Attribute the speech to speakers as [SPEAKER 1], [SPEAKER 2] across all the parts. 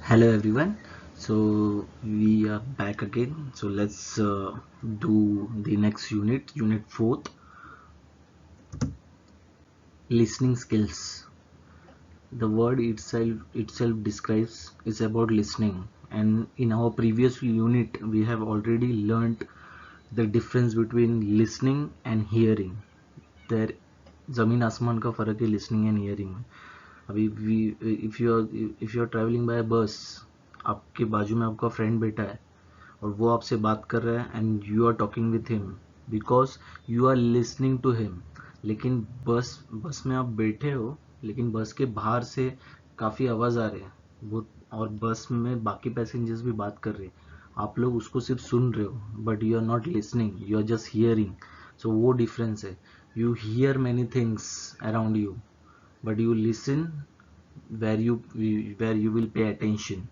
[SPEAKER 1] Hello everyone. So we are back again. So let's do the next unit 4th, listening skills. The word itself describes is about listening, and in our previous unit we have already learned the difference between listening and hearing. There जमीन आसमान का फर्क है listening and hearing में. अभी if you are traveling by a bus, आपके बाजू में आपका फ्रेंड बैठा है और वो आपसे बात कर रहा है and you are talking with him because you are listening to him. लेकिन बस में आप बैठे हो, लेकिन बस के बाहर से काफ़ी आवाज़ आ रही है वो, और बस में बाकी पैसेंजर्स भी बात कर रहे हैं. आप लोग उसको सिर्फ सुन रहे हो but you are not listening, you are just hearing. So वो डिफरेंस है. You hear many things around you but you listen where you will pay attention.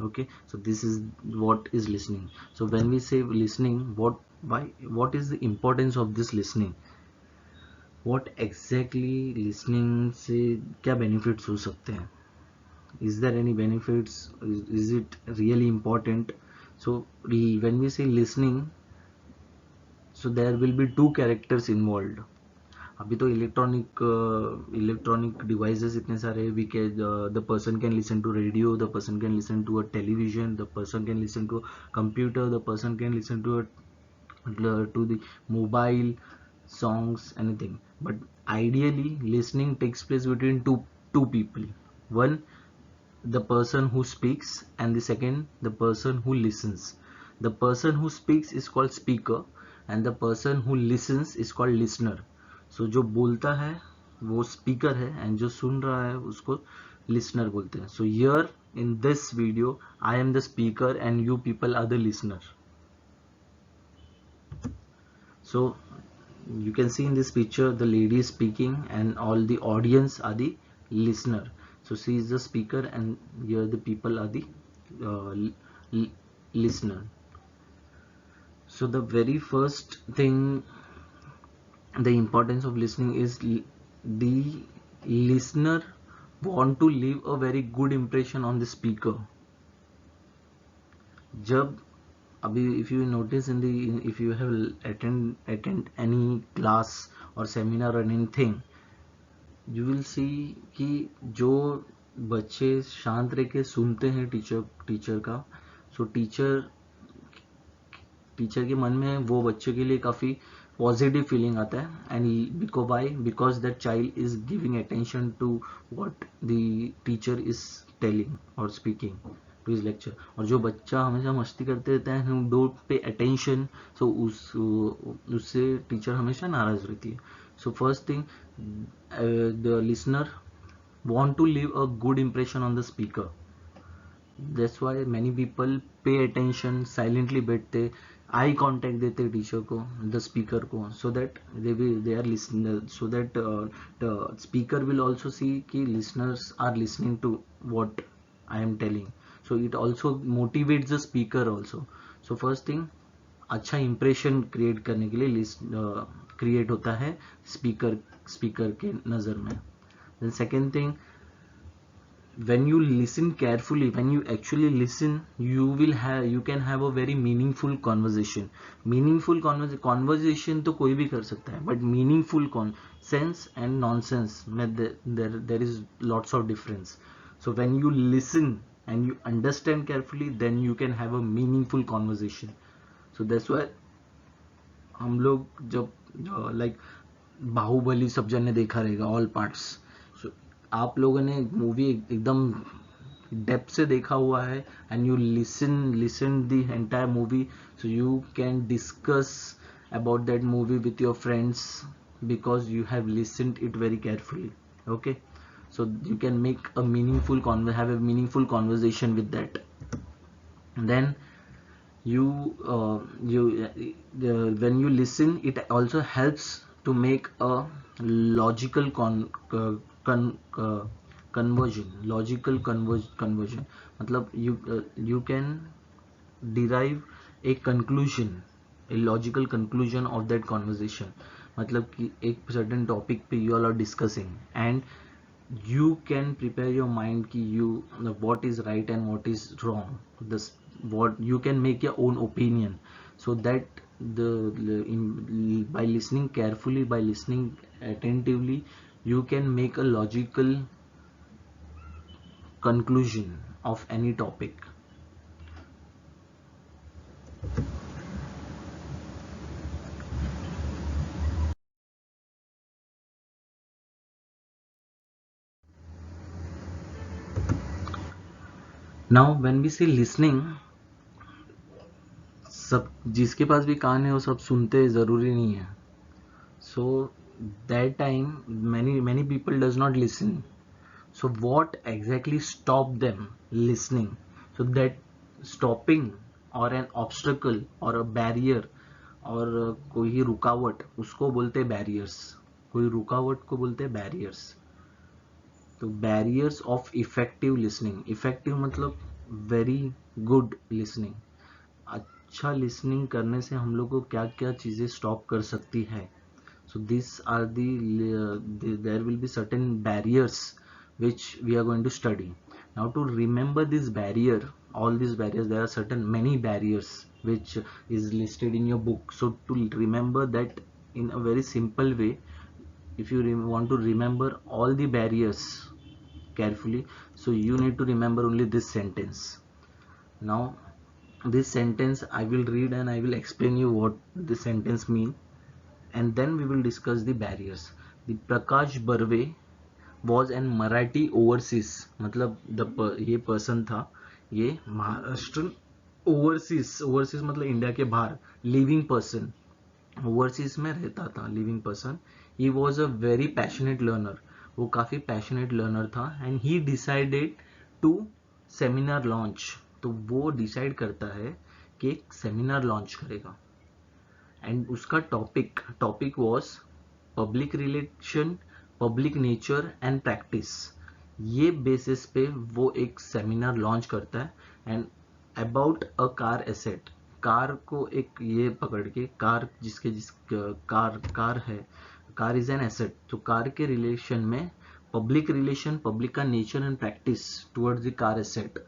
[SPEAKER 1] Okay, so this is what is listening. So when we say listening, what is the importance of this listening? What exactly listening से क्या benefits हो सकते हैं? Is there any benefits? Is it really important? So when we say listening, so there will be two characters involved. अभी तो electronic devices इतने सारे, we can the person can listen to radio, the person can listen to a television, the person can listen to computer, the person can listen to the mobile songs, anything. But ideally listening takes place between two people. One, the person who speaks, and the second, the person who listens. The person who speaks is called speaker and the person who listens is called listener. So जो बोलता है वो speaker है and जो सुन रहा है उसको listener बोलते हैं. So here in this video I am the speaker and you people are the listener. So you can see in this picture the lady is speaking and all the audience are the listener. So she is the speaker and here the people are the listener. So the very first thing, the importance of listening is the listener want to leave a very good impression on the speaker. जब अभी if you notice if you have attend any class or seminar or anything, you will see कि जो बच्चे शांत रह के सुनते हैं टीचर का, सो टीचर के मन में वो बच्चे के लिए काफ़ी पॉजिटिव फीलिंग आता है. And because that child is giving attention to what the teacher is telling और स्पीकिंग टू हिज लेक्चर. और जो बच्चा हमेशा मस्ती करते रहता है, डोंट पे अटेंशन, सो उससे टीचर हमेशा नाराज रहती है. सो first thing, the listener want to leave a good impression on the speaker. That's why many people pay attention, silently बैठते, आई कांटेक्ट देते टीचर को, द स्पीकर को, so that they are listener, so that the speaker will also see कि listeners are listening to what I am telling. So it also motivates the speaker also. So first thing, अच्छा impression create करने के लिए create होता है speaker के नज़र में. Then second thing, when you listen carefully, when you actually listen, you can have a very meaningful conversation. Conversation तो कोई भी कर सकता है, but meaningful sense and nonsense में there is lots of difference. So when you listen and you understand carefully, then you can have a meaningful conversation. So that's why हम लोग जब like बाहुबली सब जन ने देखा रहेगा, ऑल पार्ट्स. आप लोगों ने मूवी एकदम डेप्थ से देखा हुआ है and you listen the entire movie, so you can discuss about that movie with your friends because you have listened it very carefully. Okay, so you can make a meaningful conversation with that. Then when you listen, it also helps to make a logical conversion. मतलब you can derive a logical conclusion of that conversation. मतलब कि एक certain topic पे you all are discussing and you can prepare your mind ki you what is right and what is wrong, this what you can make your own opinion, so that by listening carefully, by listening attentively, you can make a logical conclusion of any topic. Now when we say listening, सब जिसके पास भी कान है वो सब सुनते जरूरी नहीं है. So that time many people does not listen. So what exactly stopped them listening? So that stopping or an obstacle or a barrier और कोई रुकावट उसको बोलते बैरियर्स. कोई रुकावट को बोलते बैरियर्स. तो barriers of effective listening. Effective मतलब वेरी गुड लिसनिंग. अच्छा लिसनिंग करने से हम लोग को क्या क्या चीज़ें स्टॉप कर सकती है. So these are there will be certain barriers which we are going to study. Now to remember this barrier, all these barriers, there are certain many barriers which is listed in your book. So to remember that in a very simple way, if you want to remember all the barriers carefully, so you need to remember only this sentence. Now this sentence I will read and I will explain you what this sentence mean, and then we will discuss the barriers. The Prakash Barve was an Marathi overseas, मतलब ये person था, ये Maharashtra overseas मतलब India के बाहर living person, overseas में रहता था living person. He was a very passionate learner. वो काफ़ी पैशनेट लर्नर था. And he decided to seminar launch. तो वो डिसाइड करता है कि एक सेमिनार लॉन्च करेगा. एंड उसका topic was public relation, public nature and practice. ये बेसिस पे वो एक सेमिनार लॉन्च करता है. And about a car asset. Car को एक ये पकड़ के, कार जिस कार है, कार इज एन एसेट. तो कार के रिलेशन में पब्लिक रिलेशन, पब्लिक का nature and practice towards the car asset,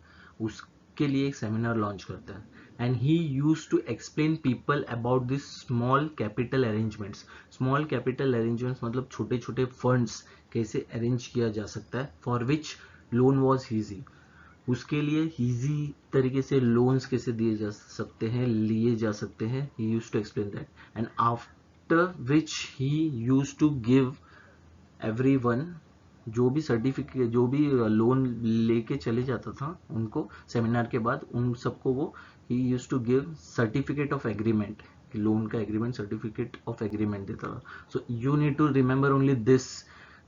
[SPEAKER 1] उसके लिए एक सेमिनार लॉन्च करता है. And he used to explain people about this small capital arrangements. Small capital arrangements मतलब छोटे छोटे फंड्स कैसे अरेंज किया जा सकता है, for which loan was easy. उसके लिए ईजी तरीके से लोन्स कैसे दिए जा सकते हैं, लिए जा सकते हैं. He use to explain that. And after which he use to give everyone, जो भी सर्टिफिकेट, जो भी लोन लेके चले जाता था उनको सेमिनार के बाद, उन सबको वो he use to give certificate of agreement. Loan का एग्रीमेंट, सर्टिफिकेट ऑफ एग्रीमेंट देता था. So you need to remember only this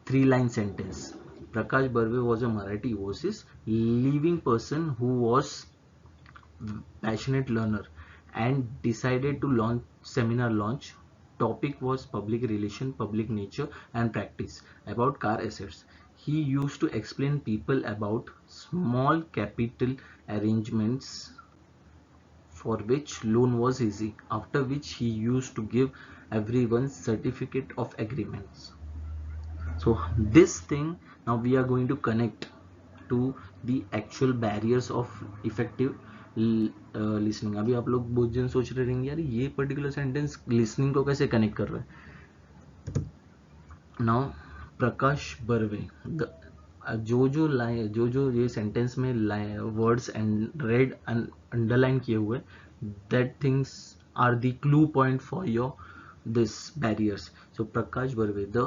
[SPEAKER 1] 3 line sentence. Prakash Barve was a Marathi overseas living person who was passionate learner and decided to launch seminar launch. Topic was public relation, public nature and practice about car assets. He used to explain people about small capital arrangements for which loan was easy, after which he used to give everyone certificate of agreements. So this thing now we are going to connect to the actual barriers of effective listening. अभी आप लोग बहुत जन सोच रहे रहेंगे यार ये पर्टिकुलर सेंटेंस लिसनिंग को कैसे कनेक्ट कर रहा है. नाउ प्रकाश बर्वे, जो ये सेंटेंस में words and red and underline किए हुए, that things are the clue point for your this barriers. So Prakash Barve, the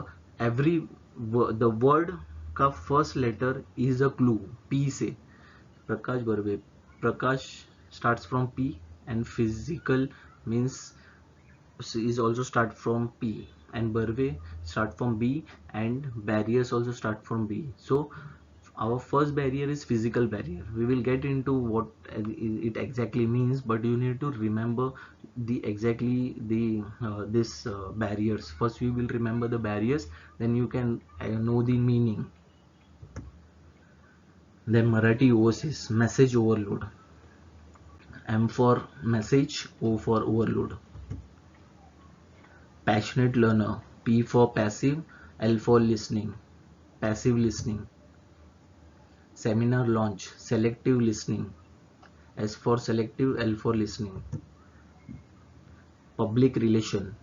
[SPEAKER 1] word का first letter is a clue. P से प्रकाश बर्वे, प्रकाश starts from P and physical means is also start from P, and Barve start from B, and barriers also start from B. So our first barrier is physical barrier. We will get into what it exactly means, but you need to remember this barriers. First we will remember the barriers, then you can know the meaning. Then Marathi overseas, message overload. M for message, O for overload. Passionate learner, P for passive, L for listening. passive listening. Seminar launch, selective listening. S for selective, L for listening. Public relation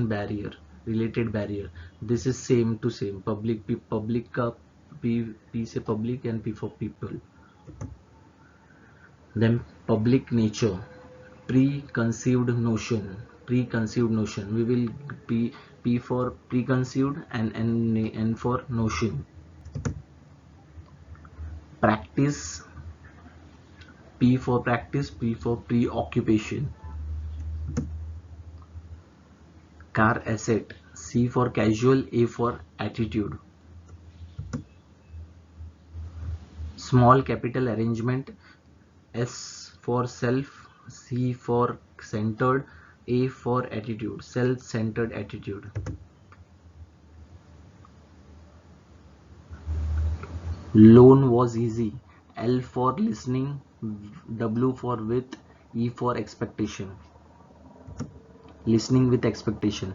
[SPEAKER 1] barrier, related barrier. This is same to same. Public का P से public and P for people. Then public nature, preconceived notion. We will P for preconceived and N for notion. Practice, P for practice, P for preoccupation. Car asset, C for casual, A for attitude. Small capital arrangement, S for self, C for centered, A for attitude, self-centered attitude. Loan was easy, L for listening, W for with, E for expectation. Listening with expectation.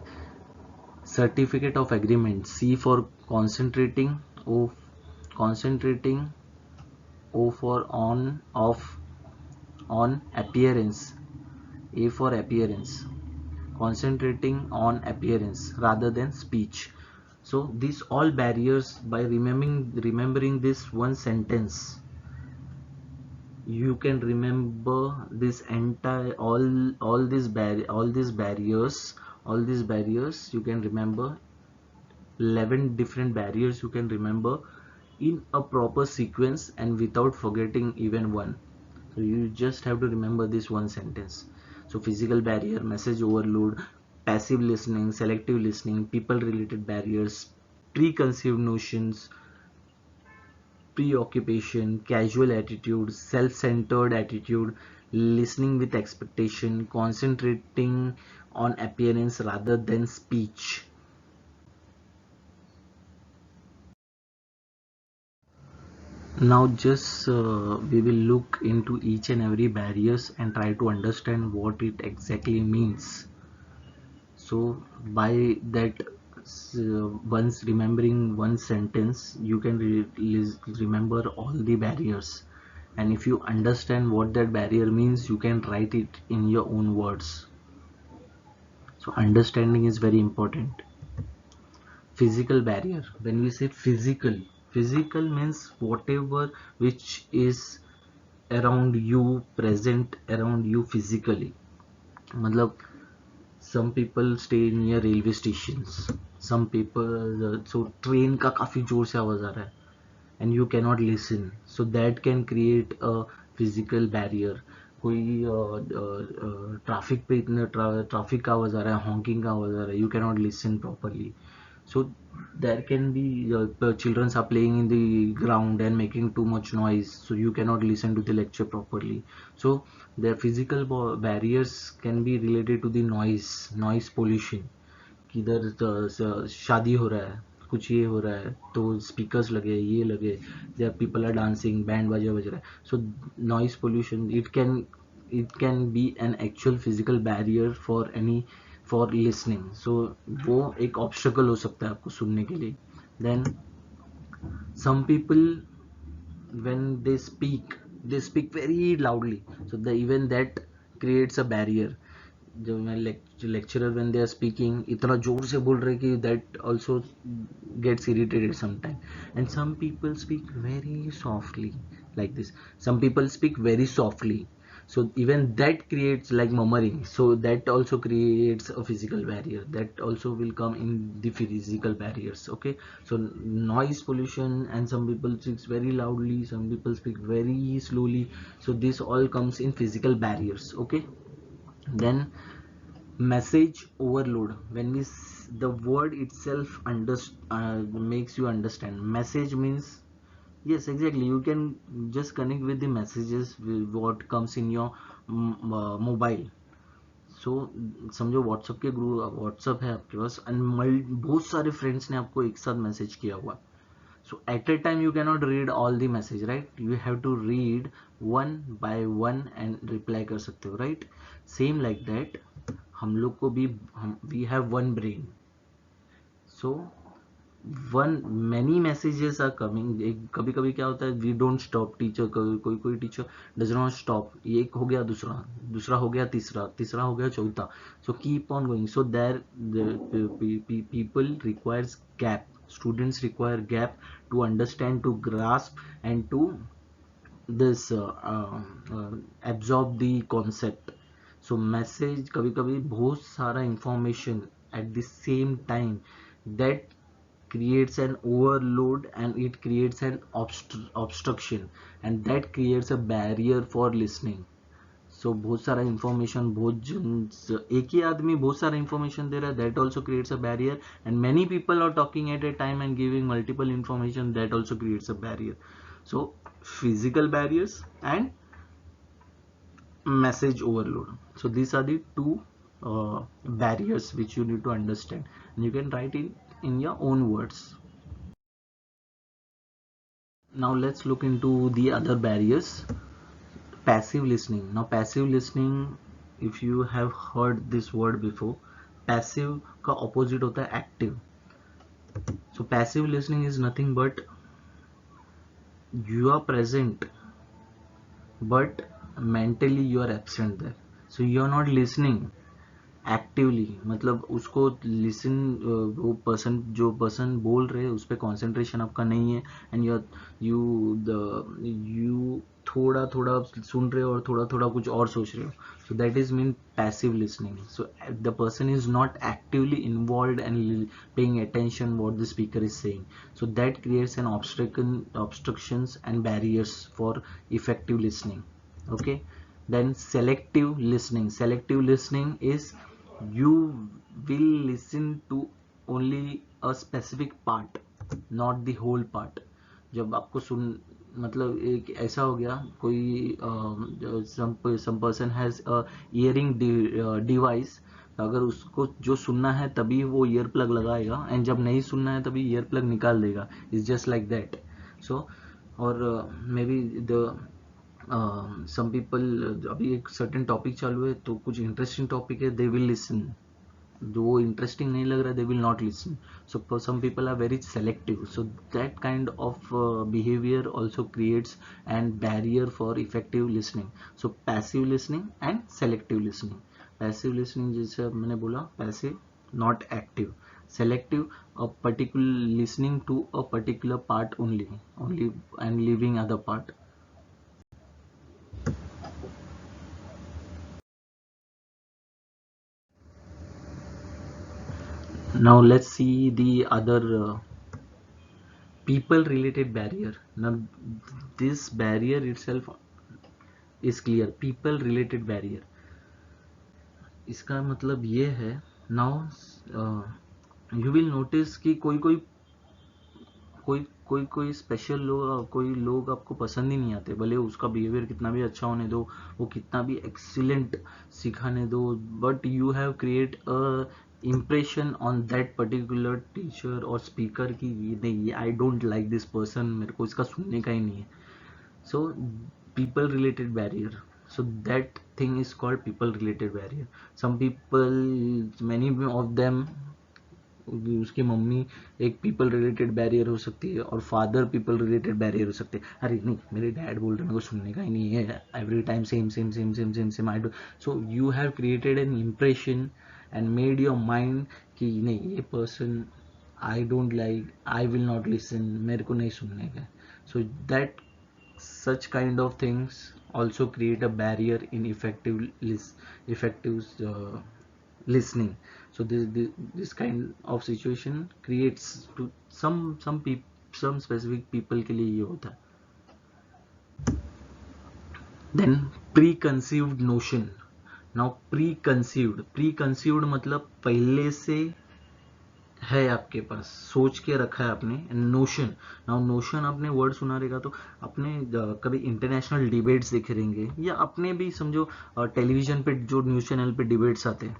[SPEAKER 1] Certificate of agreement, C for concentrating, O for on, off, on appearance, A for appearance. Concentrating on appearance rather than speech. So these all barriers, by remembering this one sentence, you can remember this entire all these barriers you can remember 11 different barriers you can remember in a proper sequence and without forgetting even one. So you just have to remember this one sentence. So physical barrier, message overload, passive listening, selective listening, people related barriers, preconceived notions, preoccupation, casual attitude, self-centered attitude, listening with expectation, concentrating on appearance rather than speech. Now just we will look into each and every barriers and try to understand what it exactly means. So by that, once remembering one sentence, you can remember all the barriers, and if you understand what that barrier means, you can write it in your own words. So understanding is very important. Physical barrier, when we say physical means whatever which is around you, present around you physically. मतलब some people stay near railway stations, some people so train का काफी जोर से आवाज आ रहा है and you cannot listen, so that can create a physical barrier. कोई traffic पे इतना ट्रैफिक का आवाज आ रहा है, हॉकिंग का आवाज आ रहा है, you cannot listen properly. So there can be children are playing in the ground and making too much noise, so you cannot listen to the lecture properly. So the physical barriers can be related to the noise pollution. किधर शादी हो रहा है, कुछ ये हो रहा है तो स्पीकर्स लगे, ये लगे, there people are dancing, band बाजा बज रहा है, so noise pollution, it can be an actual physical barrier for any for listening. So वो एक ऑब्स्टेकल हो सकता है आपको सुनने के लिए. Then some people, when they speak very loudly, so even that creates a barrier. जो मैं lecturer when they are speaking इतना जोर से बोल रहे कि that also gets irritated sometime. And some people speak very softly, like this. Some people speak very softly, so even that creates like murmuring, so that also creates a physical barrier, that also will come in the physical barriers. Okay, so noise pollution, and some people speak very loudly, some people speak very slowly, so this all comes in physical barriers. Okay, then message overload, when the word itself makes you understand. Message means, yes, exactly, you can just connect with the messages with what comes in your mobile. सो समझो WhatsApp के group, WhatsApp है आपके पास and बहुत सारे friends ने आपको एक साथ मैसेज किया हुआ. So at a time you can not read all the message, right, you have to read one by one and reply कर सकते हो, राइट. सेम लाइक दैट हम लोग को भी we have one brain. So many messages are coming. कभी कभी क्या होता है, we don't stop टीचर, कोई टीचर does not stop. ये एक हो गया, दूसरा दूसरा हो गया, तीसरा तीसरा हो गया, चौथा. So keep on going. So there the people requires gap. Students require gap to understand, to grasp, and to this absorb the concept. So message कभी कभी बहुत सारा information at the same time, that creates an overload, and it creates an obstruction, and that creates a barrier for listening. So बहुत सारा information, एक ही आदमी बहुत सारा information दे रहा है, that also creates a barrier. And many people are talking at a time and giving multiple information, that also creates a barrier. So physical barriers and message overload. So these are the two barriers which you need to understand, and you can write it in your own words. Now let's look into the other barriers. Passive listening. Now passive listening, if you have heard this word before, passive का opposite होता है active. So passive listening is nothing but you are present but mentally you are absent there. So you are not listening actively, मतलब उसको listen, वो person, जो person बोल रहे हैं उस पर कॉन्सेंट्रेशन आपका नहीं है, एंड यू थोड़ा थोड़ा सुन रहे हो और थोड़ा थोड़ा कुछ और सोच रहे हो. So that is mean passive listening. So the person is not actively involve and paying attention what the speaker is saying. So that creates an obstructions and barriers for effective listening. Okay, then selective listening. Selective listening is you will listen to only a specific part, not the whole part. जब आपको सुन, मतलब एक ऐसा हो गया, कोई some person has a hearing device. अगर उसको जो सुनना है तभी वो ईयर प्लग लगाएगा, एंड जब नहीं सुनना है तभी ईयर प्लग निकाल देगा. It's just like that. So और may be the some people, अभी एक सर्टेन टॉपिक चालू है तो कुछ इंटरेस्टिंग टॉपिक है, दे विल लिसन. जो वो इंटरेस्टिंग नहीं लग रहा है, they will not listen. So some people are very selective. So that kind of behaviour also creates and barrier for effective listening. So passive listening and selective listening. Passive listening जैसे मैंने बोला, passive not active. Selective, a particular listening to a particular part only and leaving other part. Now let's see the other people related barrier. Now this barrier itself is clear. People related barrier, इसका मतलब ये है. Now you will notice कि कोई special लोग, कोई लोग आपको पसंद ही नहीं आते, भले उसका बिहेवियर कितना भी अच्छा होने दो, वो कितना भी एक्सीलेंट सिखाने दो, but you have create a impression on that particular teacher और स्पीकर की, नहीं, I don't like this person, मेरे को इसका सुनने का ही नहीं है. So people related barrier. So that thing is called people related barrier. Some people, many of them, उसकी मम्मी एक पीपल रिलेटेड बैरियर हो सकती है, और फादर पीपल रिलेटेड बैरियर हो सकते हैं. अरे नहीं, मेरे डैड बोल रहे हैं, मेरे को सुनने का ही नहीं है, every time same same same same same same I do. So you have created an impression and made your mind कि नहीं, ये person I don't like, I will not listen, मेरे को नहीं सुनने का. So that such kind of things also create a barrier in effective listening. So this kind of situation creates to some specific people के लिए ये होता है. Then preconceived notion. Now preconceived मतलब पहले से है आपके पास, सोच के रखा है आपने. नोशन. नाउ नोशन, आपने वर्ड सुना रहेगा तो आपने कभी इंटरनेशनल डिबेट्स देखे रहेंगे, या अपने भी समझो टेलीविजन पे जो न्यूज़ चैनल पे डिबेट्स आते हैं.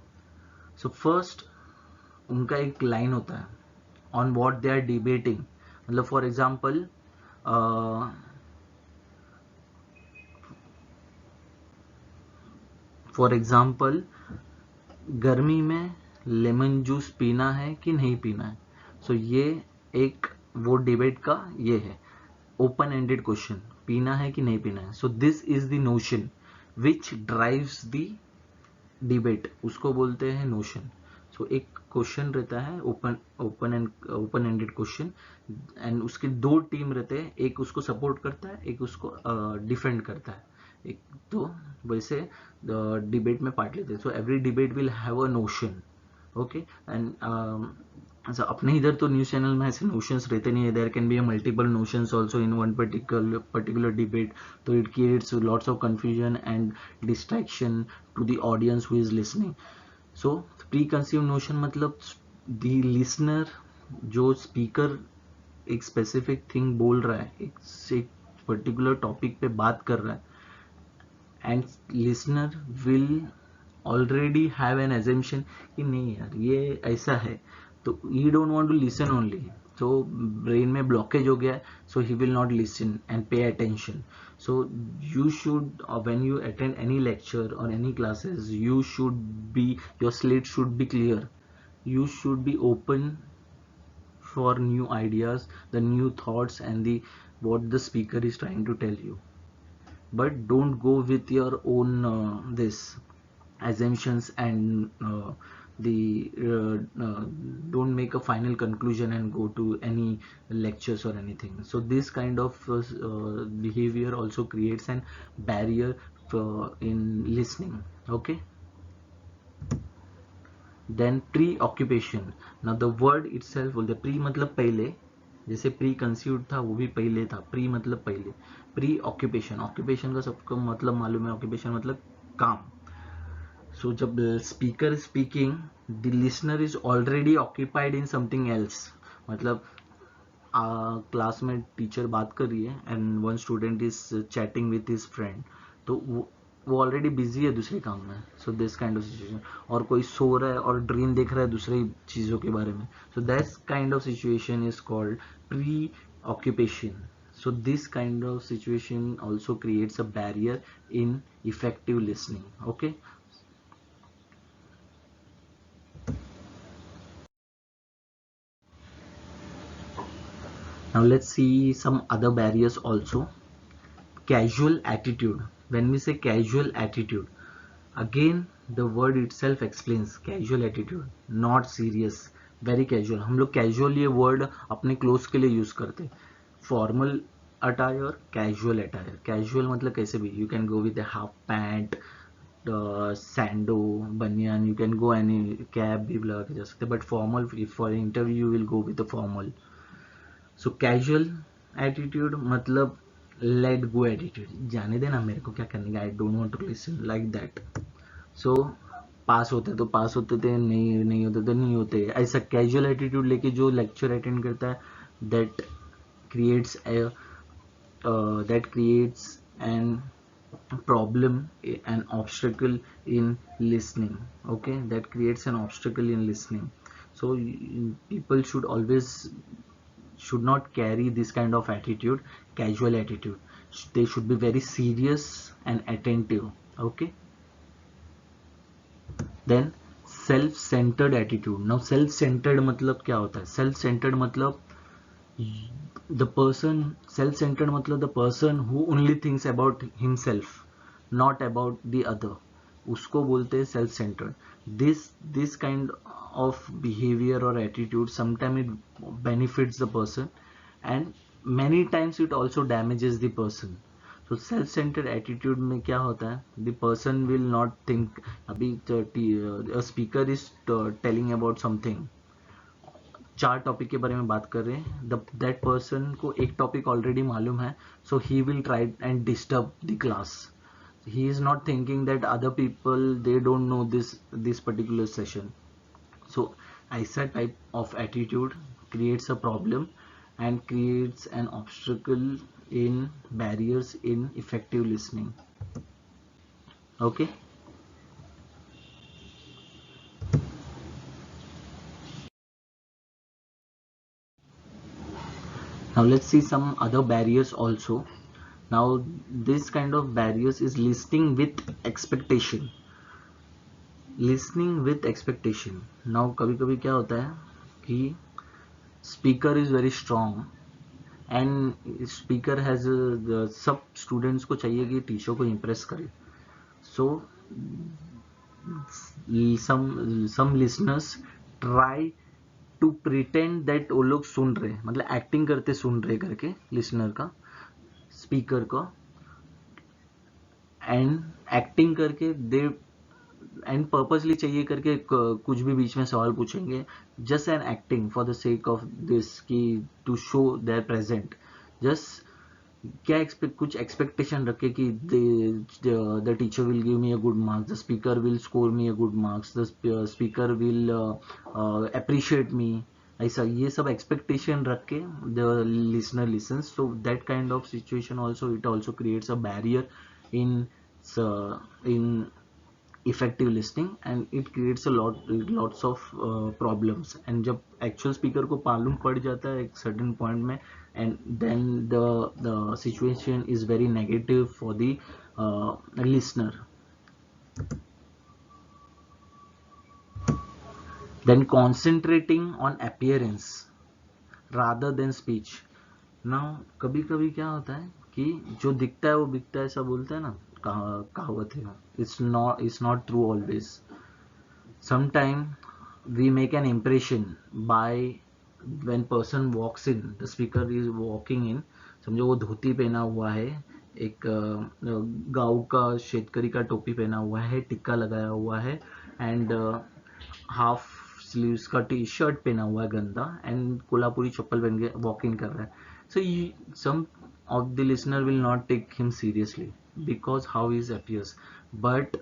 [SPEAKER 1] सो फर्स्ट उनका एक लाइन होता है on what they are debating. मतलब फॉर एग्जांपल, गर्मी में लेमन जूस पीना है कि नहीं पीना है. सो ये एक वो डिबेट का ये है ओपन एंडेड क्वेश्चन, पीना है कि नहीं पीना है. So this is the notion which drives the debate, उसको बोलते हैं नोशन. सो एक क्वेश्चन रहता है ओपन एंडेड क्वेश्चन, एंड उसके दो टीम रहते हैं, एक उसको सपोर्ट करता है, एक उसको डिफेंड करता है. एक तो वैसे डिबेट में पार्ट लेते हैं. So every debate will have a notion. Okay. And अच्छा, अपने इधर तो न्यूज चैनल में ऐसे नोशंस रहते नहीं है. There can be a multiple notions also in one particular debate. तो it creates lots of confusion and distraction to the audience who is listening. So pre conceive notion मतलब the listener, जो speaker एक specific thing बोल रहा है, एक particular topic पे बात कर रहा है, and listener will already have an assumption कि नहीं यार ये ऐसा है, तो he don't want to listen only. so brain में ब्लॉकेज हो गया है, so he will not listen and pay attention. So you should when you attend any lecture or any classes, you should be, your slate should be clear. You should be open for new ideas, the new thoughts, and the what the speaker is trying to tell you. But don't go with your own this assumptions and the don't make a final conclusion and go to any lectures or anything. So this kind of behavior also creates an barrier in listening. Okay. Then preoccupation. Now the word itself बोलते pre मतलब पहले, जैसे pre conceived था वो भी पहले था. Pre मतलब पहले. प्री ऑक्यूपेशन, ऑक्यूपेशन का सबको मतलब मालूम है. ऑक्यूपेशन मतलब काम. सो जब speaker speaking, the listener is already occupied in something else. मतलब क्लास में टीचर बात कर रही है and one student is chatting with his friend, तो वो ऑलरेडी बिजी है दूसरे काम में. So this kind of situation. और कोई सो रहा है और ड्रीम देख रहा है दूसरी चीज़ों के बारे में. सो that kind of situation is called pre occupation. So this kind of situation also creates a barrier in effective listening. Okay. Now let's see some other barriers also. Casual attitude. When we say casual attitude, again the word itself explains casual attitude, not serious, very casual. हम लोग casual ये word अपने clothes के लिए use करते हैं. Formal attire, casual attire. Casual मतलब कैसे भी, you can go with a half pant, sando, banyan, you can go any cap भी लगा के जा सकते हैं. But formal, if for interview you will go with the formal. So casual attitude मतलब लेट गो एटीट्यूड, जाने देना मेरे को क्या करने का, I don't want to listen like that. So pass होते तो पास होते थे, नहीं होते तो नहीं होते, ऐसा कैजुअल एटीट्यूड लेके जो लेक्चर अटेंड करता है, that creates an problem, an obstacle in listening. Okay, that creates an obstacle in listening. So people should not carry this kind of attitude, casual attitude. They should be very serious and attentive. Okay. Then self-centered attitude. Now self-centered मतलब क्या होता है? Self-centered मतलब the person, self-centered मतलब the person who only thinks about himself, not about the other, उसको बोलते हैं self centred. this kind of behavior or attitude sometimes it benefits the person and many times it also damages the person. so self centered attitude में क्या होता है, the person will not think. अभी a speaker is telling about something, चार topic के बारे में बात कर रहे हैं, दैट पर्सन को एक टॉपिक ऑलरेडी मालूम है, so he will try and disturb the class. he is not thinking that other people, they don't know this particular session. So ऐसा type of attitude creates a problem and creates an obstacle in barriers in effective listening. Okay. Now let's see some other barriers also. Now this kind of barriers is listening with expectation. Listening with expectation. Now कभी कभी क्या होता है कि speaker is very strong and speaker has सब students को चाहिए कि टीचर को impress करे. So some listeners try to pretend that वो लोग सुन रहे, मतलब एक्टिंग करते सुन रहे करके लिसनर का, स्पीकर का, एंड एक्टिंग करके दे एंड पर्पसली चाहिए करके कुछ भी बीच में सवाल पूछेंगे, just an acting for the sake of this की to show their present. Just क्या एक्सपेक्ट, कुछ एक्सपेक्टेशन रखे कि the teacher will give me a good marks, the speaker will score me a good marks, the speaker will appreciate me. ऐसा ये सब expectation रख के the listener listens. So that kind of situation also, it also creates a barrier in effective listening and it creates a lots of problems. And जब actual speaker को मालूम पड़ जाता है एक certain point में, and then the situation is very negative for the listener. Then concentrating on appearance rather than speech. Now कभी कभी क्या होता है कि जो दिखता है वो बिकता है, ऐसा बोलते हैं ना, कहावत है. It's not true always. Sometimes we make an impression by when person walks in, the speaker is walking in. समझो वो धोती पहना हुआ है, एक गांव का शेतकरी का टोपी पहना हुआ है, टिक्का लगाया हुआ है, एंड हाफ स्लीव्स का टी शर्ट पहना हुआ है गंदा, एंड कोल्हापुरी चप्पल पहन के वॉक इन कर रहा है. So some of the listener will not take him seriously because how he appears. But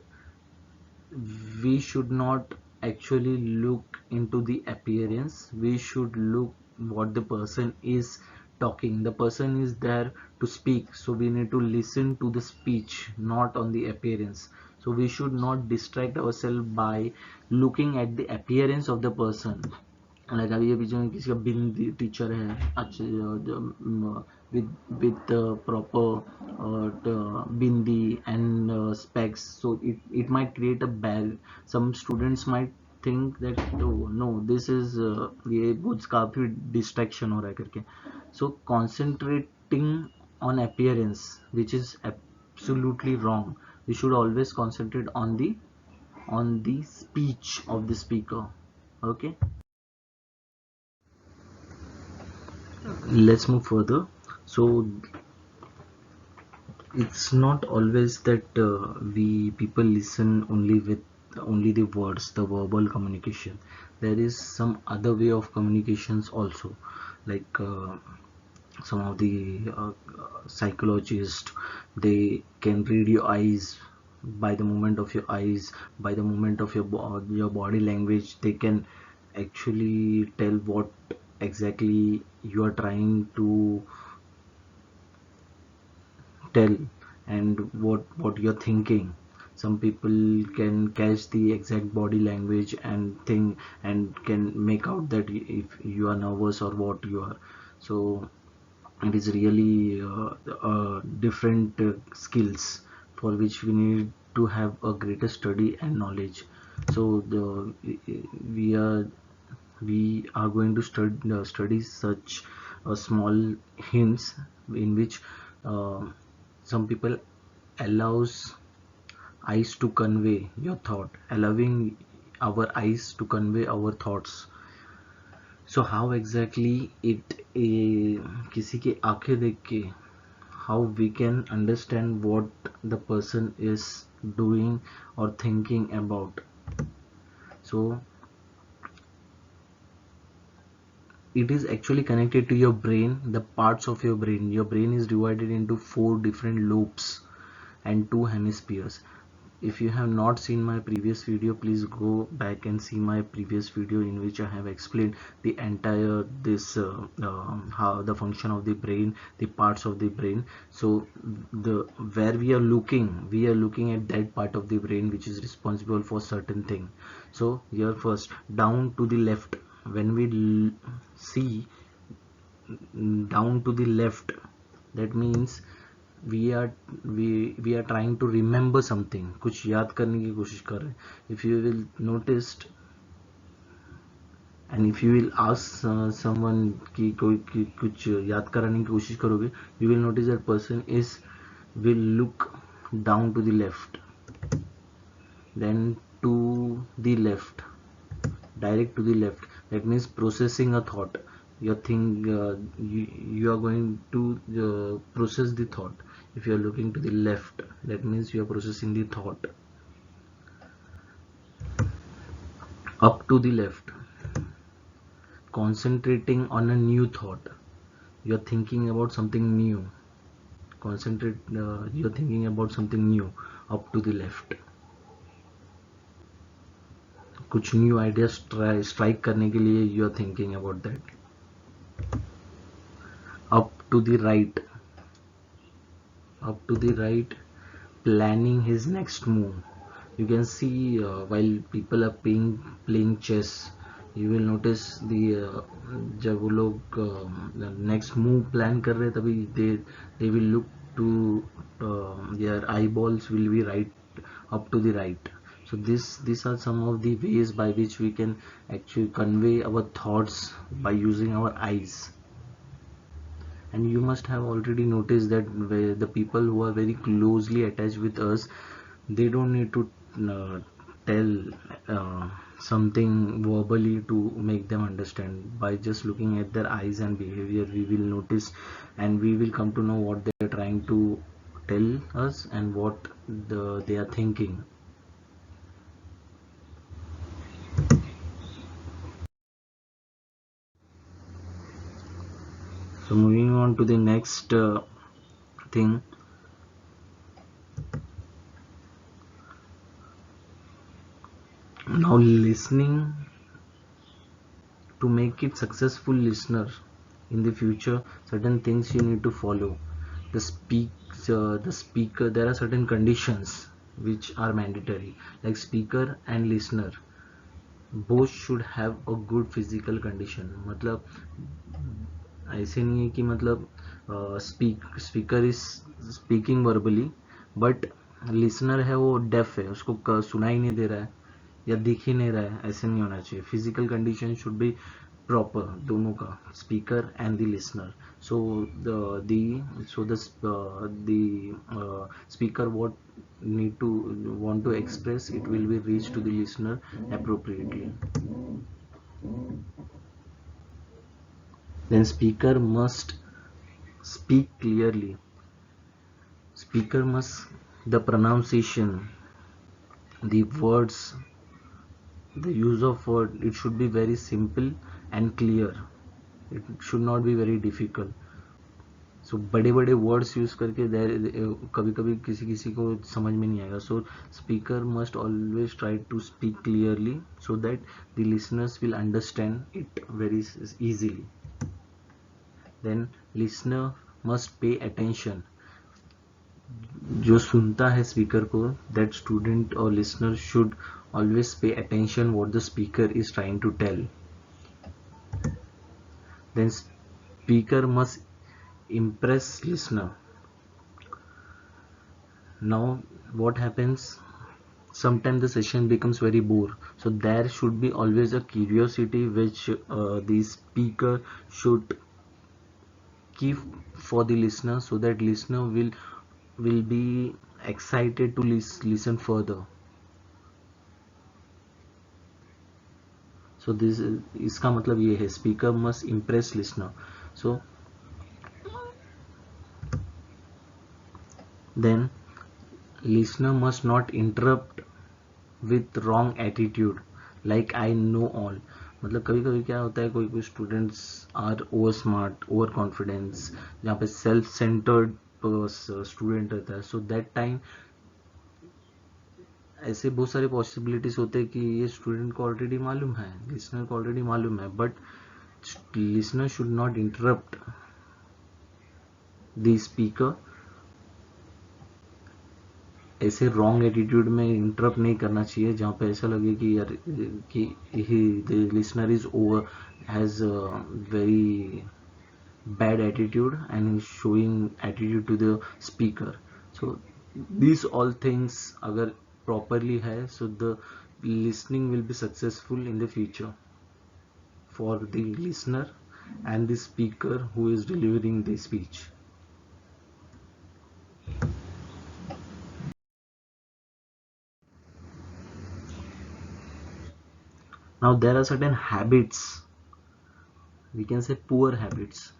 [SPEAKER 1] we should not actually look into the appearance. We should look what the person is talking. The person is there to speak, so we need to listen to the speech, not on the appearance. So we should not distract ourselves by looking at the appearance of the person. Like अभी ये बीच में किसी का बिंदी teacher है अच्छे with proper bindi and specs, so it might create a bad, some students might think that oh no, this is ये कुछ काफी distraction हो रहा है करके. So concentrating on appearance, which is absolutely wrong. We should always concentrate on the speech of the speaker. Okay, let's move further. So it's not always that we people listen only with only the words, the verbal communication. There is some other way of communications also, like some of the psychologists, they can read your eyes. By the movement of your eyes, by the movement of your body language, they can actually tell what exactly you are trying to tell and what you're thinking. Some people can catch the exact body language and think and can make out that if you are nervous or what you are. So it is really different skills for which we need to have a greater study and knowledge. So we are going to study such small hints in which uh, some people allows eyes to convey your thought, allowing our eyes to convey our thoughts. So how exactly it किसी की आंखें देख के how we can understand what the person is doing or thinking about. So it is actually connected to your brain, the parts of your brain. Your brain is divided into 4 different lobes and 2 hemispheres. If you have not seen my previous video, please go back and see my previous video in which I have explained the entire how the function of the brain, the parts of the brain. So the where we are looking at that part of the brain which is responsible for certain thing. So here first, down to the left, when we see down to the left, that means we are trying to remember something, कुछ याद करने की कोशिश कर रहे हैं. If you will notice, and if you will ask someone कि कोई कुछ याद कराने की कोशिश करोगे, you will notice that person is will look down to the left, then to the left, direct to the left. That means processing a thought. You think you are going to process the thought. If you are looking to the left, that means you are processing the thought. Up to the left, concentrating on a new thought. You are thinking about something new. You are thinking about something new. Up to the left, कुछ new idea strike करने के लिए you are thinking about that. up to the right up to the right, planning his next move. You can see while people are playing chess, you will notice the जब वो लोग next move plan कर रहे तभी they will look to their eyeballs will be right, up to the right. So these are some of the ways by which we can actually convey our thoughts by using our eyes. And you must have already noticed that the people who are very closely attached with us, they don't need to tell something verbally to make them understand. By just looking at their eyes and behavior, we will notice and we will come to know what they are trying to tell us and what they are thinking. So moving on to the next thing. Now listening, to make it successful listener in the future, certain things you need to follow. The speaker, there are certain conditions which are mandatory, like speaker and listener both should have a good physical condition. मतलब ऐसे नहीं है कि मतलब speaker is speaking verbally but listener है वो def है, उसको सुनाई नहीं दे रहा है या दिख ही नहीं रहा है. ऐसे नहीं होना चाहिए. Physical condition should be proper दोनों का, speaker and the listener. So the speaker what need to want to express, it will be reached to the listener appropriately. Then speaker must speak clearly. Speaker must, the pronunciation, the words, the use of word, it should be very simple and clear. It should not be very difficult. So बड़े बड़े words use करके कभी कभी किसी किसी को समझ में नहीं आएगा. So speaker must always try to speak clearly so that the listeners will understand it very easily. Then listener must pay attention. जो सुनता है स्पीकर को, that student or listener should always pay attention what the speaker is trying to tell. Then speaker must impress listener. Now what happens, sometimes the session becomes very bored, so there should be always a curiosity which the speaker should keep for the listener, so that listener will be excited to listen further. So this इसका मतलब ये है, speaker must impress listener. So then listener must not interrupt with wrong attitude, like I know all. मतलब कभी कभी क्या होता है, कोई कोई students are over smart, over confidence, जहाँ पे सेल्फ सेंटर्ड स्टूडेंट रहता है. सो दैट टाइम ऐसे बहुत सारे पॉसिबिलिटीज होते हैं कि ये स्टूडेंट को ऑलरेडी मालूम है, लिसनर को ऑलरेडी मालूम है, but listener should not interrupt the speaker. ऐसे रॉन्ग एटीट्यूड में इंटरप्ट नहीं करना चाहिए जहाँ पे ऐसा लगे कि यार कि the listener is over has very bad attitude and is showing attitude to the speaker. So these all things अगर properly है, so the listening will be successful in the future. for the listener and the speaker who is delivering the speech. Now there are certain habits, we can say poor habits,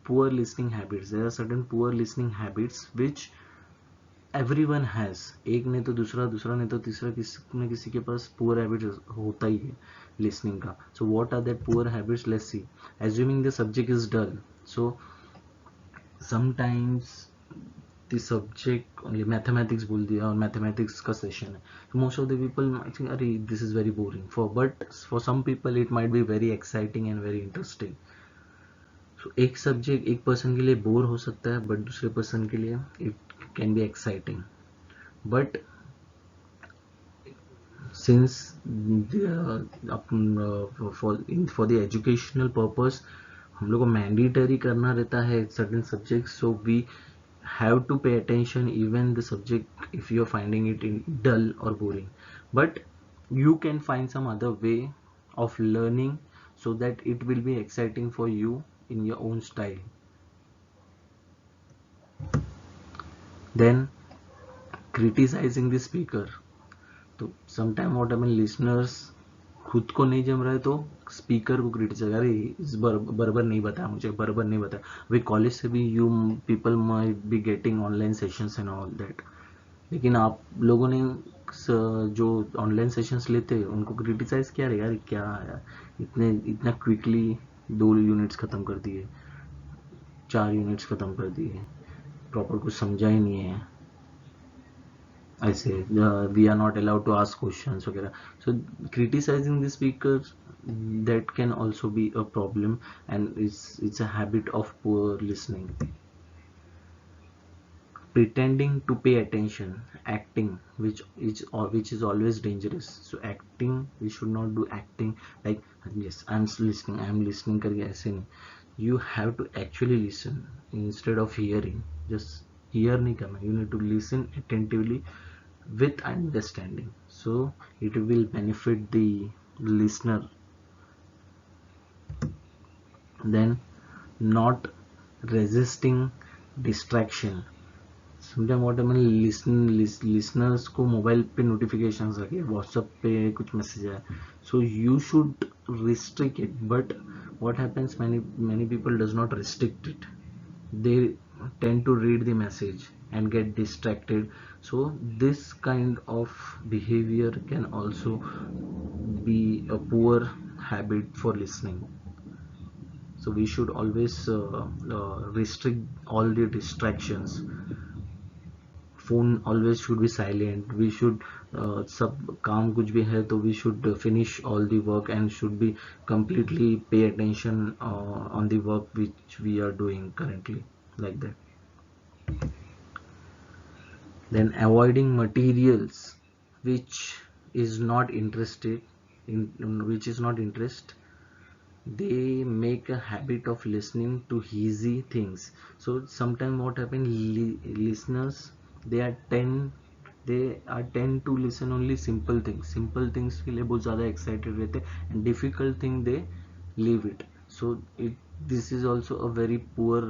[SPEAKER 1] poor listening habits. There are certain poor listening habits which everyone has. एक नहीं तो दूसरा, दूसरा नहीं तो तीसरा, किसी न किसी के पास poor habits होता ही है listening का. So what are that poor habits? Let's see. Assuming the subject is dull, so sometimes the subject only mathematics बोल दिया और mathematics का session है, so most of the people might think अरे this is very boring, but for some people it might be very exciting and very interesting. So एक subject एक person के लिए बोर हो सकता है, बट दूसरे पर्सन के लिए it can be exciting. But since for the educational purpose हम लोग को मैंडेटरी करना रहता है certain subject, so we have to pay attention even the subject if you are finding it in dull or boring, but you can find some other way of learning so that it will be exciting for you in your own style. Then criticizing the speaker. तो sometime what happen, listeners खुद को नहीं जम रहा है तो speaker को criticise, अरे इस बराबर नहीं बताया मुझे, बराबर नहीं बताया. अभी कॉलेज से भी you people might be getting online sessions and all that, लेकिन आप लोगों ने जो ऑनलाइन सेशंस लेते हैं उनको क्रिटिसाइज किया, यार क्या यार इतना क्विकली 2 यूनिट्स ख़त्म कर दिए, 4 यूनिट्स ख़त्म कर दिए, प्रॉपर कुछ समझा ही नहीं है, ऐसे we are not allowed to ask questions वगैरह. So criticising the speaker, that can also be a problem, and it's a habit of poor listening. Pretending to pay attention, acting, which is always dangerous. So acting, we should not do acting like yes I'm listening करके ऐसे नहीं. You have to actually listen instead of hearing. Just hear नहीं करना, you need to listen attentively with understanding, so it will benefit the listener. Then not resisting distraction. समझा what I mean. Listeners को mobile पे notifications आ गए, WhatsApp पे कुछ message आया, so you should restrict it, but what happens, many people does not restrict it. They tend to read the message and get distracted, so this kind of behavior can also be a poor habit for listening. So we should always restrict all the distractions. Phone always should be silent. We should सब काम कुछ भी है तो we should finish all the work and should be completely pay attention on the work which we are doing currently, like that. Then avoiding materials which is not interested in which is not interest. They make a habit of listening to easy things. So sometimes what happen, listeners, they are tend to listen only simple things के लिए बहुत ज़्यादा excited रहते, and difficult thing they leave it. So this is also a very poor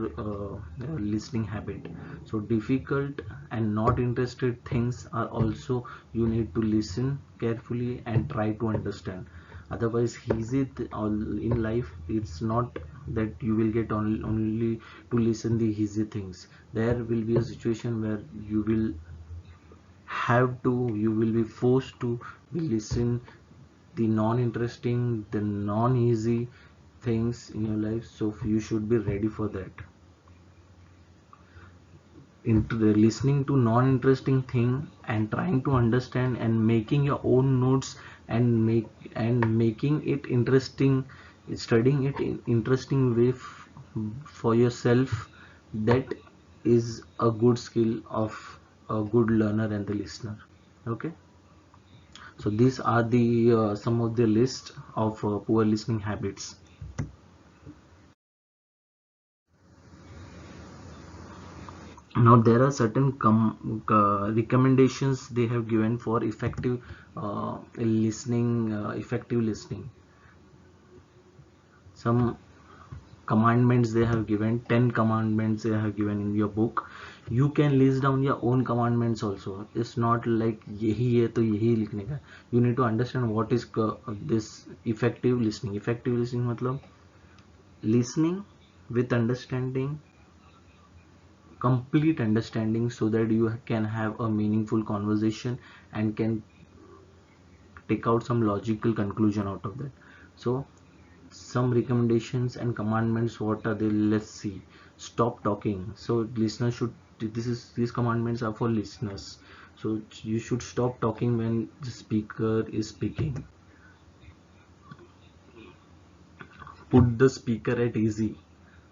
[SPEAKER 1] listening habit. So difficult and not interested things are also, you need to listen carefully and try to understand. Otherwise easy in life, it's not that you will get only to listen the easy things. There will be a situation where you will be forced to listen the non-interesting, the non-easy things in your life, so you should be ready for that. Into the listening to non-interesting thing and trying to understand and making your own notes and making it interesting, studying it in interesting way for yourself, that is a good skill of a good learner and the listener. Okay, so these are the some of the list of poor listening habits. Now there are certain recommendations they have given for effective listening. some commandments they have given, 10 commandments they have given in your book. You can list down your own commandments also. It's not like यही है तो यही लिखने का. You need to understand what is this effective listening. Effective listening मतलब listening with understanding, complete understanding, so that you can have a meaningful conversation and can take out some logical conclusion out of that. So some recommendations and commandments, what are they? Let's see. Stop talking. So listeners should, these commandments are for listeners, so you should stop talking when the speaker is speaking. Put the speaker at easy,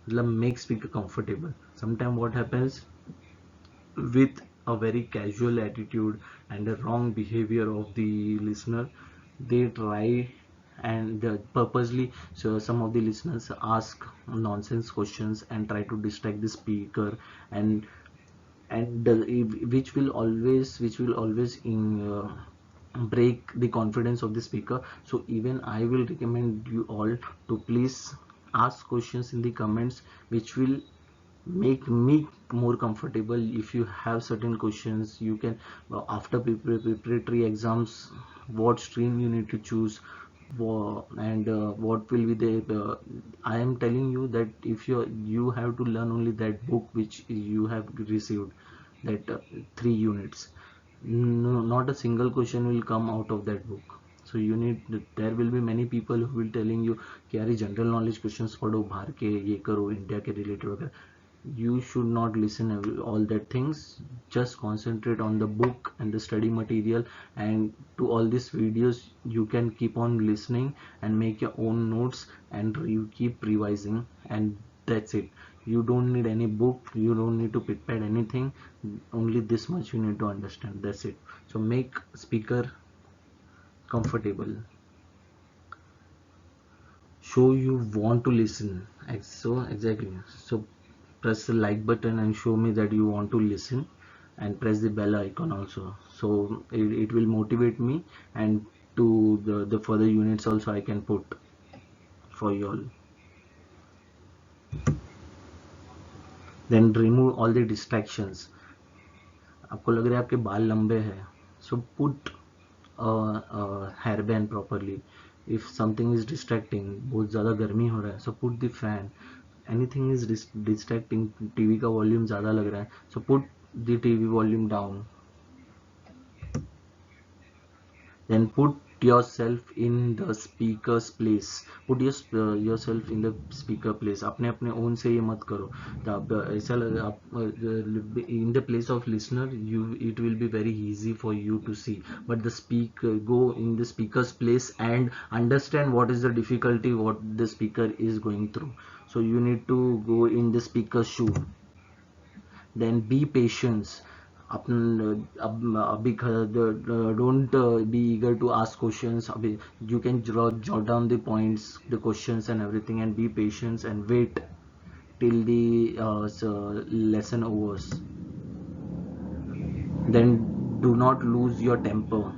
[SPEAKER 1] make speaker comfortable. Sometimes what happens, with a very casual attitude and a wrong behavior of the listener, they try and purposely, so some of the listeners ask nonsense questions and try to distract the speaker, and which will always break the confidence of the speaker. So even I will recommend you all to please ask questions in the comments, which will make me more comfortable. If you have certain questions, you can, after preparatory exams, what stream you need to choose, and what will be the I am telling you that if you have to learn only that book which you have received, that 3 units, no, not a single question will come out of that book. So you need, there will be many people who will telling you कि यार general knowledge questions पढ़ो, बाहर के ये करो, India के related वगैरह. You should not listen all that things. Just concentrate on the book and the study material, and to all these videos you can keep on listening and make your own notes, and you keep revising, and that's it. You don't need any book, you don't need to prepare anything, only this much you need to understand, that's it. So make speaker comfortable, show you want to listen. So exactly, so press the like button and show me that you want to listen, and press the bell icon also, so it will motivate me, and to the further units also I can put for you all. Then remove all the distractions. आपको लग रहा है आपके बाल लंबे हैं, so put hair band properly. If something is distracting, बहुत ज़्यादा गर्मी हो रहा है, so put the fan. Anything is distracting, TV का वॉल्यूम ज़्यादा लग रहा है, so put the TV volume down. Then put yourself in the speaker's place. Put yourself in the speaker place. अपने अपने own से ये मत करो. अब ऐसा लगे आप in the place of listener, it will be very easy for you to see, but the speaker, go in the speaker's place and understand what is the difficulty, what the speaker is going through. So you need to go in the speaker's shoe. Then be patient. अभी don't be eager to ask questions. You can jot down the points, the questions and everything, and be patient and wait till the lesson overs. Then do not lose your temper.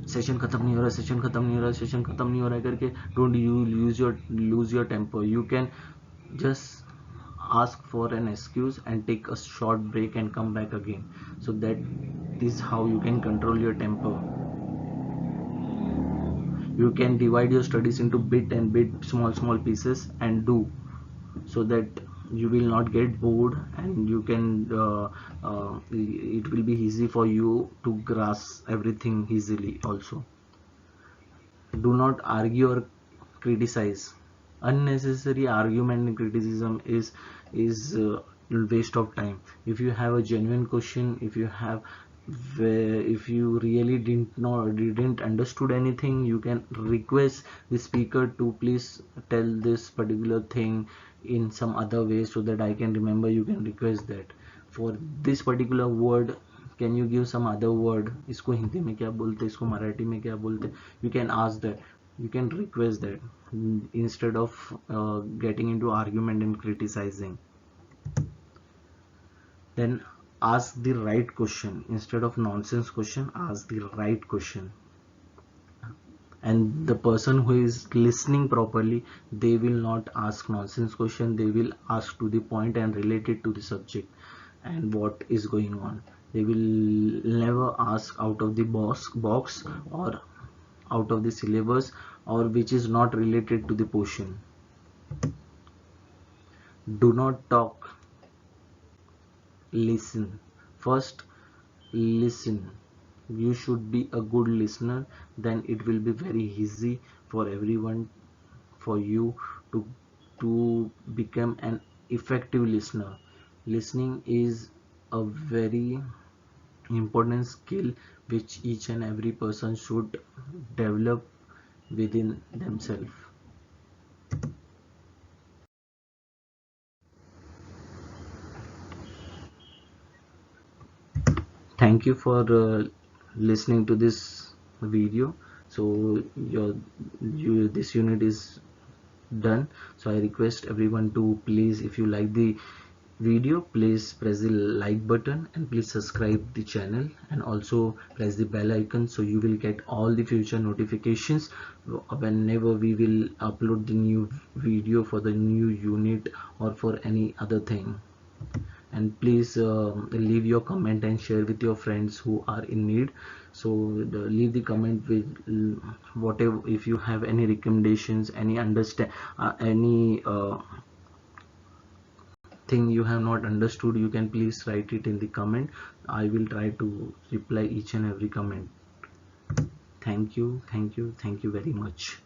[SPEAKER 1] Session खत्म नहीं हो रहा, session खत्म नहीं हो रहा, session खत्म नहीं हो रहा है करके don't you lose your temper. You can just ask for an excuse and take a short break and come back again. So that is how you can control your temper. You can divide your studies into bit small pieces and do, so that you will not get bored, and you can it will be easy for you to grasp everything easily also. Do not argue or criticize. Unnecessary argument and criticism is waste of time. If you have a genuine question, if you really didn't understood anything, you can request the speaker to please tell this particular thing in some other way, so that I can remember. You can request that for this particular word, can you give some other word, इसको हिंदी में क्या बोलते, इसको मराठी में क्या बोलते. You can ask that, you can request that, instead of getting into argument and criticizing. Then ask the right question instead of nonsense question. Ask the right question. and the person who is listening properly, they will not ask nonsense question, they will ask to the point and relate it to the subject and what is going on. They will never ask out of the box or out of the syllabus, or which is not related to the portion. Do not talk, listen first. Listen, you should be a good listener, then it will be very easy for everyone, for you to become an effective listener. Listening is a very important skill which each and every person should develop within themselves. Thank you for listening to this video. So this unit is done. So I request everyone to please, if you like the video, please press the like button and please subscribe the channel, and also press the bell icon so you will get all the future notifications whenever we will upload the new video for the new unit or for any other thing. And please leave your comment and share with your friends who are in need. So leave the comment with whatever, if you have any recommendations, any understand any thing you have not understood, you can please write it in the comment. I will try to reply each and every comment. Thank you, thank you, thank you very much.